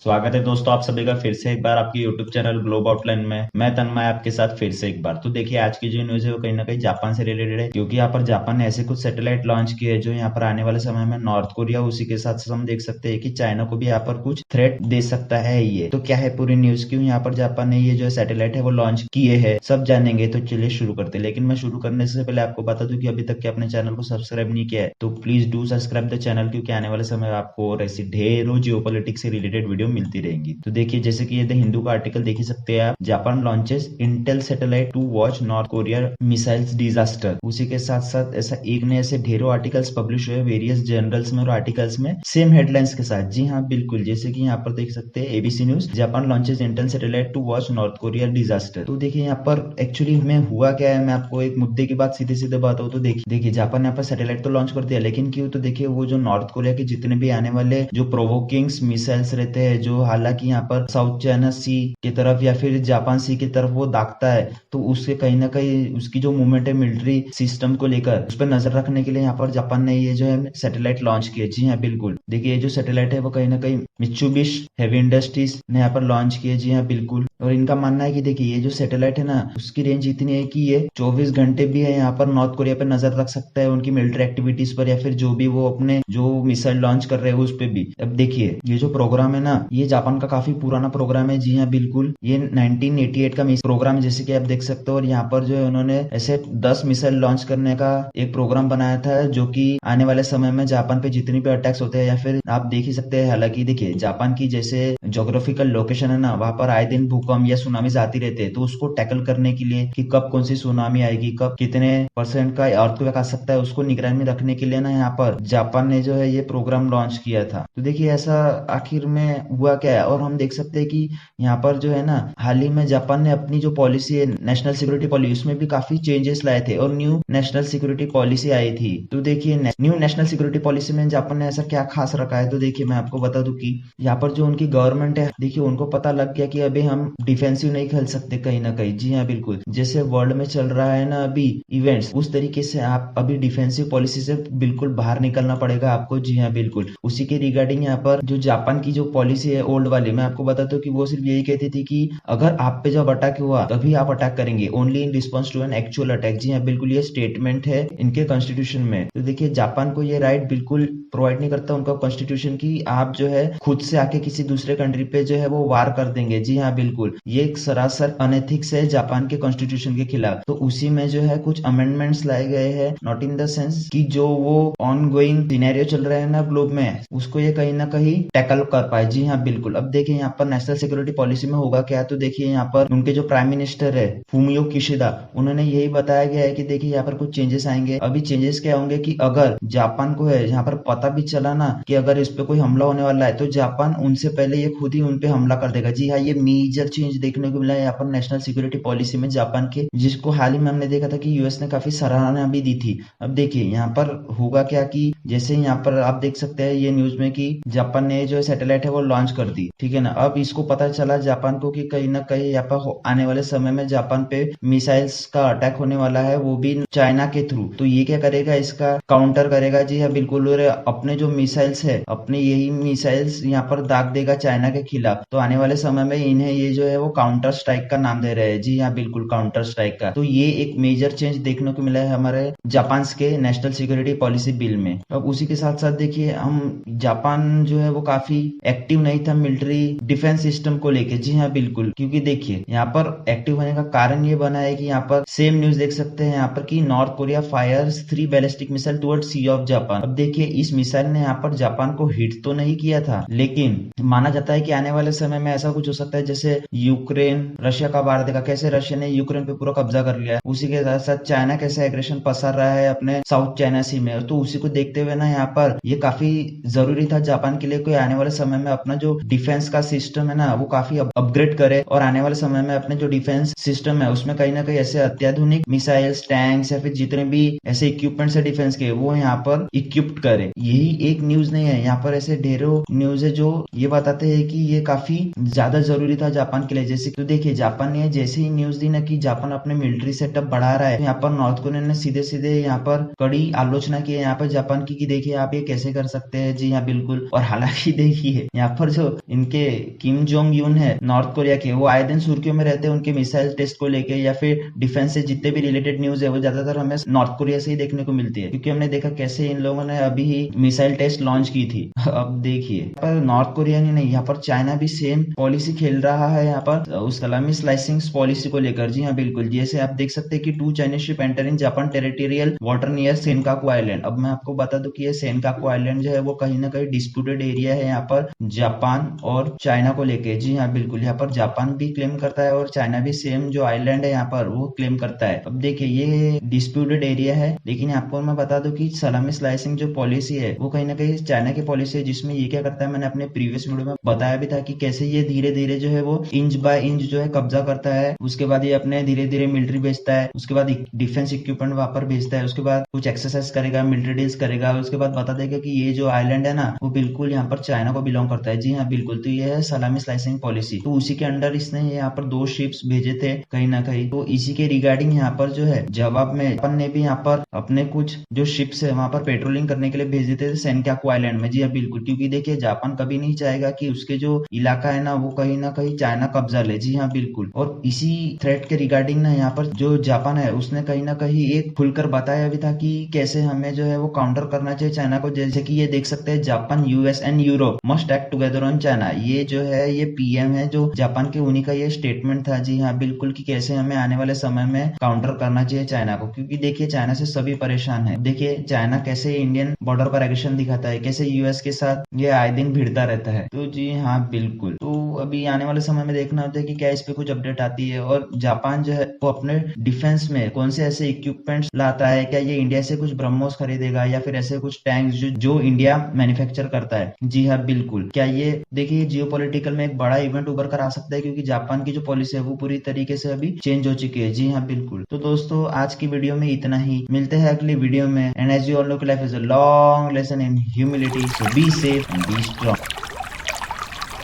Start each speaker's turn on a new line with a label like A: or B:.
A: स्वागत है दोस्तों आप सभी का फिर से एक बार आपके YouTube चैनल ग्लोब आउटलाइन में। मैं तन्मय आपके साथ फिर से एक बार। तो देखिए आज की जो न्यूज है वो कहीं ना कहीं जापान से रिलेटेड है, क्योंकि यहाँ पर जापान ने ऐसे कुछ सैटेलाइट लॉन्च किए जो यहाँ पर आने वाले समय में नॉर्थ कोरिया, उसी के साथ हम देख सकते हैं कि चाइना को भी यहाँ पर कुछ थ्रेट दे सकता है। ये तो क्या है पूरी न्यूज, क्यों यहाँ पर जापान ने ये जो सैटेलाइट है वो लॉन्च किए है, सब जानेंगे। तो चलिए शुरू करते हैं। लेकिन मैं शुरू करने से पहले आपको बता दूं कि अभी तक के अपने चैनल को सब्सक्राइब नहीं किया है तो please do subscribe the channel, क्योंकि आने वाले समय आपको और ऐसी ढेरों जियोपॉलिटिक्स से रिलेटेड वीडियो मिलती रहेंगी। तो देखिए जैसे कि ये द हिंदू का आर्टिकल देख ही सकते हैं आप, Japan launches intel satellite to watch North Korea missiles disaster. उसी के साथ साथ ऐसा एक ने ऐसे ढेरों आर्टिकल्स पब्लिश हुए वेरियस जर्नल्स में और आर्टिकल्स में सेम हेडलाइंस के साथ। जी हाँ बिल्कुल, जैसे कि यहाँ पर देख सकते हैं ABC news, Japan launches intel satellite to watch North Korea disaster. तो देखिए यहाँ पर एक्चुअली में हुआ क्या है, मैं आपको एक मुद्दे की बात सीधे सीधे बताऊँ तो देखिए जापान ने यहाँ पर सैटेलाइट तो लॉन्च कर दिया, लेकिन क्यों? तो देखिए वो जो नॉर्थ कोरिया के जितने भी आने वाले जो प्रोवोकिंग मिसाइल्स रहते हैं, जो हालांकि यहाँ पर साउथ चाइना सी की तरफ या फिर जापान सी की तरफ वो दागता है, तो उससे कहीं ना कहीं उसकी जो मूवमेंट है मिलिट्री सिस्टम को लेकर, उस पर नजर रखने के लिए यहाँ पर जापान ने ये जो है सैटेलाइट लॉन्च किया। जी हाँ बिल्कुल, देखिए ये जो सैटेलाइट है वो कहीं ना कहीं मित्सुबिशी हेवी इंडस्ट्रीज ने यहाँ पर लॉन्च किया। जी हाँ बिल्कुल, और इनका मानना है कि देखिए ये जो सैटेलाइट है ना, उसकी रेंज इतनी है कि ये 24 घंटे भी है यहाँ पर नॉर्थ कोरिया पर नजर रख सकता है, उनकी मिलिट्री एक्टिविटीज पर या फिर जो भी वो अपने जो मिसाइल लॉन्च कर रहे हैं उस पर भी। अब देखिए ये जो प्रोग्राम है ना, ये जापान का काफी पुराना प्रोग्राम है। जी हाँ बिल्कुल, ये 1988 का प्रोग्राम है जैसे कि आप देख सकते हो। और यहाँ पर जो है उन्होंने ऐसे 10 मिसाइल लॉन्च करने का एक प्रोग्राम बनाया था, जो कि आने वाले समय में जापान पे जितनी भी अटैक्स होते हैं या फिर आप देख ही सकते हैं। हालांकि देखिए जापान की जैसे जोग्राफिकल लोकेशन है ना, वहां पर आए दिन भूकंप या सुनामी आती रहते हैं, तो उसको टैकल करने के लिए कि कब कौन सी सुनामी आएगी, कब कितने % का अर्थक्वेक आ सकता है, उसको निगरानी में रखने के लिए ना यहाँ पर जापान ने जो है ये प्रोग्राम लॉन्च किया था। तो देखिए ऐसा आखिर में हुआ क्या है, और हम देख सकते हैं कि यहाँ पर जो है ना हाल ही में जापान ने अपनी जो पॉलिसी है नेशनल सिक्योरिटी पॉलिसी, उसमें भी काफी चेंजेस लाए थे और न्यू नेशनल सिक्योरिटी पॉलिसी आई थी। तो देखिए न्यू नेशनल सिक्योरिटी पॉलिसी में जापान ने ऐसा क्या खास रखा है, तो देखिए मैं आपको बता दूं कि यहाँ पर जो उनकी गवर्नमेंट है, देखिए उनको पता लग गया कि अभी हम डिफेंसिव नहीं खेल सकते कहीं ना कहीं। जी हाँ बिल्कुल, जैसे वर्ल्ड में चल रहा है ना अभी इवेंट्स, उस तरीके से आप अभी डिफेंसिव पॉलिसी से बिल्कुल बाहर निकलना पड़ेगा आपको। जी हाँ बिल्कुल, उसी के रिगार्डिंग यहाँ पर जो जापान की जो पॉलिसी है ओल्ड वाली, मैं आपको बताता हूँ कि वो सिर्फ यही कहती थी कि अगर आप पे जब अटैक हुआ तभी आप अटैक करेंगे, only in response to an actual attack. जी हाँ बिल्कुल, ये स्टेटमेंट है इनके कॉन्स्टिट्यूशन में। तो देखिए जापान को ये राइट बिल्कुल प्रोवाइड नहीं करता उनका कॉन्स्टिट्यूशन की आप जो है खुद से आके किसी दूसरे कंट्री पे जो है वो वार कर देंगे। जी हाँ बिल्कुल, ये एक सरासर अनएथिक्स है जापान के कॉन्स्टिट्यूशन के खिलाफ। तो उसी में जो है कुछ अमेंडमेंट्स लाए गए हैं, नॉट इन द सेंस कि जो वो ऑन गोइंग सिनेरियो चल रहा है ना ग्लोब में, उसको ये कहीं ना कहीं टैकल कर पाए। जी हाँ बिल्कुल, अब देखिए यहाँ पर नेशनल सिक्योरिटी पॉलिसी में होगा क्या, तो देखिए यहाँ पर उनके जो प्राइम मिनिस्टर है फूमियो किशिदा, उन्होंने यही बताया गया है कि देखिए यहाँ पर कुछ चेंजेस आएंगे। अभी चेंजेस क्या होंगे कि अगर जापान को है यहाँ पर पता भी चला ना कि अगर इस पे कोई हमला होने वाला है, तो जापान उनसे पहले ये खुद ही उनपे हमला कर देगा। जी हाँ, ये मेजर चेंज देखने को मिला है यहाँ पर नेशनल सिक्योरिटी पॉलिसी में जापान के, जिसको हाल ही में हमने देखा था कि यूएस ने काफी सराहना भी दी थी। अब देखिए यहाँ पर होगा क्या कि जैसे यहाँ पर आप देख सकते हैं ये न्यूज में कि जापान ने जो सैटेलाइट है वो लॉन्च कर दी, ठीक है ना। अब इसको पता चला जापान को कि कहीं ना कहीं यहाँ पर आने वाले समय में जापान पे मिसाइल्स का अटैक होने वाला है, वो भी चाइना के थ्रू। तो ये क्या करेगा, इसका काउंटर करेगा। जी हाँ बिल्कुल, और अपने जो मिसाइल्स है, अपने यही मिसाइल्स यहाँ पर दाग देगा चाइना के खिलाफ। तो आने वाले समय में इन्हें ये जो है वो काउंटर स्ट्राइक का नाम दे रहे हैं। जी हाँ बिल्कुल, काउंटर स्ट्राइक का। तो ये एक मेजर चेंज देखने को मिला है हमारे जापान के नेशनल सिक्योरिटी पॉलिसी बिल में। अब उसी के साथ साथ देखिए हम जापान जो है वो काफी एक्टिव नहीं था मिलिट्री डिफेंस सिस्टम को लेके। जी हाँ बिल्कुल, क्योंकि देखिए यहाँ पर एक्टिव होने का कारण ये बना है कि यहाँ पर सेम न्यूज देख सकते हैं यहाँ पर कि North Korea fires 3 ballistic missile towards sea of Japan. अब देखिए इस मिसाइल ने यहाँ पर जापान को हिट तो नहीं किया था, लेकिन माना जाता है कि आने वाले समय में ऐसा कुछ हो सकता है जैसे यूक्रेन रशिया का वार देखा, कैसे रशिया ने यूक्रेन पे पूरा कब्जा कर लिया, उसी के साथ साथ चाइना कैसे एग्रेशन पसार रहा है अपने साउथ चाइना सी में। तो उसी को देखते हुए ना यहाँ पर ये काफी जरूरी था जापान के लिए कोई आने वाले समय में अपना जो डिफेंस का सिस्टम है ना वो काफी अपग्रेड करे, और आने वाले समय में अपने जो डिफेंस सिस्टम है उसमें कहीं ना कहीं ऐसे अत्याधुनिक मिसाइल्स, टैंक्स या फिर जितने भी ऐसे इक्विपमेंट्स है डिफेंस के, वो यहाँ पर इक्विप्ड करे। यही एक न्यूज नहीं है, यहाँ पर ऐसे ढेरों न्यूज है जो ये बताते हैं है कि ये काफी ज्यादा जरूरी था जापान के लिए। जैसे तो देखिए जापान ने जैसे ही न्यूज दी ना कि जापान अपने मिलिट्री सेटअप बढ़ा रहा है, तो यहाँ पर नॉर्थ कोरिया ने सीधे सीधे यहाँ पर कड़ी आलोचना की है यहाँ पर जापान की कि देखिए आप ये कैसे कर सकते हैं। जी हाँ बिल्कुल। और हालांकि देखिए यहाँ पर जो इनके किम जोंग यून है नॉर्थ कोरिया के, वो आए दिन सुर्खियों में रहते हैं उनके मिसाइल टेस्ट को लेके या फिर डिफेंस से जितने भी रिलेटेड न्यूज है वो ज्यादातर हमें नॉर्थ कोरिया से ही देखने को मिलती है, क्योंकि हमने देखा कैसे इन लोगों ने अभी ही मिसाइल टेस्ट लॉन्च की थी। अब देखिए पर नॉर्थ कोरिया ने नहीं, यहाँ पर चाइना भी सेम पॉलिसी खेल रहा है यहाँ पर उस सलामी स्लाइसिंग पॉलिसी को लेकर। जी हाँ बिल्कुल। जैसे आप देख सकते हैं कि 2 Chinese ship enter in Japan territorial water near Senkaku island. अब मैं आपको बता दूं कि ये सेनकाकू आइलैंड जो है वो कहीं ना कहीं डिस्प्यूटेड एरिया है यहाँ पर जापान और चाइना को लेके। जी हाँ बिल्कुल। यहाँ पर जापान भी क्लेम करता है और चाइना भी सेम जो आइलैंड है यहाँ पर वो क्लेम करता है। अब देखिए ये डिस्प्यूटेड एरिया है, लेकिन आपको मैं बता दूं कि सलामी स्लाइसिंग जो पॉलिसी है वो कहीं ना कहीं चाइना की पॉलिसी है, जिसमें ये क्या करता है मैंने अपने प्रीवियस वीडियो में बताया भी था कि कैसे ये धीरे धीरे जो है वो इंच बाय इंच जो है कब्जा करता है। उसके बाद ये अपने धीरे धीरे मिलिट्री भेजता है, उसके बाद डिफेंस इक्विपमेंट वहां पर भेजता है, उसके बाद कुछ एक्सरसाइज करेगा, मिलिट्री डील्स करेगा, उसके बाद बता देगा कि ये जो आइलैंड है ना वो बिल्कुल यहाँ पर चाइना को बिलोंग करता है। जी हाँ बिल्कुल। तो ये है सलामी स्लाइसिंग पॉलिसी। तो उसी के अंडर इसने यहाँ पर 2 शिप्स भेजे थे कहीं ना कहीं। तो इसी के रिगार्डिंग यहाँ पर जो है जवाब में अपन ने भी यहाँ पर अपने कुछ जो शिप्स है वहां पर पेट्रोलिंग करने के लिए भेजे थे सेनकाकू आइलैंड में। जी हाँ बिल्कुल। क्योंकि देखिए जापान कभी नहीं चाहेगा कि उसके जो इलाका है ना वो कहीं ना कहीं चाइना कब्जा ले। जी हाँ बिल्कुल। और इसी थ्रेट के रिगार्डिंग ना यहाँ पर जो जापान है उसने कहीं ना कहीं एक खुलकर बताया भी था कि कैसे हमें जो है वो काउंटर करना चाहिए चाइना को। जैसे कि ये देख सकते हैं Japan US and Europe must act together on China. ये जो है ये पीएम है जो जापान के, उन्हीं का ये स्टेटमेंट था। जी हाँ बिल्कुल। कि कैसे हमें आने वाले समय में काउंटर करना चाहिए चाइना को, क्योंकि देखिए चाइना से सभी परेशान है। देखिए चाइना कैसे इंडियन बॉर्डर पर एग्रेशन दिखाता है, कैसे यूएस के साथ ये आए दिन भिड़ता रहता है। तो जी हाँ बिल्कुल। तो अभी आने वाले समय में देखना होता है कि क्या इस पे कुछ अपडेट आती है और जापान जो है वो अपने डिफेंस में कौन से ऐसे इक्विपमेंट्स लाता है। क्या ये इंडिया से कुछ ब्रह्मोस खरीदेगा या फिर ऐसे कुछ टैंक्स जो इंडिया मैन्युफैक्चर करता है। जी हाँ बिल्कुल। क्या ये देखिए जियोपॉलिटिकल में एक बड़ा इवेंट उभर कर आ सकता है, क्योंकि जापान की जो पॉलिसी है वो पूरी तरीके से अभी चेंज हो चुकी है। जी हाँ बिल्कुल। तो दोस्तों आज की वीडियो में इतना ही, मिलते हैं अगली वीडियो में। And as you all know life is a long lesson in humility, so be safe and be strong.